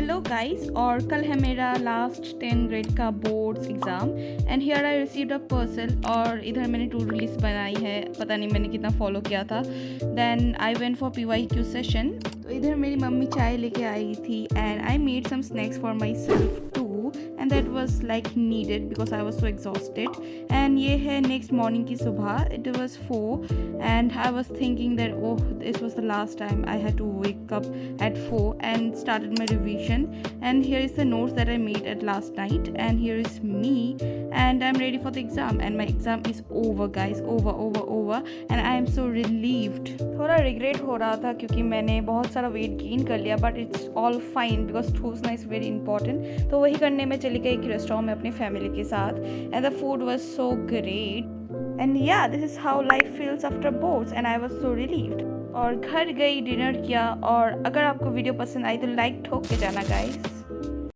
Hello guys, और कल है मेरा लास्ट 10 ग्रेड का boards exam and here I received a parcel. और इधर मैंने टू डू लिस्ट बनाई है, पता नहीं मैंने कितना फॉलो किया था। Then I went for PYQ session. तो इधर मेरी मम्मी चाय लेके आई थी and I made some snacks for myself too, and that was like needed because I was so exhausted. एंड ये है नेक्स्ट मॉर्निंग की सुबह, it was 4 and I was thinking that oh this was the last time I had to wake up at 4 and started my revision. And here is the notes that I made at last night, and here is me, and I'm ready for the exam, and my exam is over guys, over and I am so relieved. थोड़ा regret हो रहा था क्योंकि मैंने बहुत सारा wait gain कर लिया, but it's all fine because ठूसना इज़ वेरी इंपॉर्टेंट। तो वही करने में चली गई एक रेस्टोरेंट में अपनी फैमिली के साथ, and the food was so great. And yeah this is how life feels after boards, and I was so relieved. और घर गई, डिनर किया। और अगर आपको वीडियो पसंद आई तो लाइक ठोक के जाना गाइस।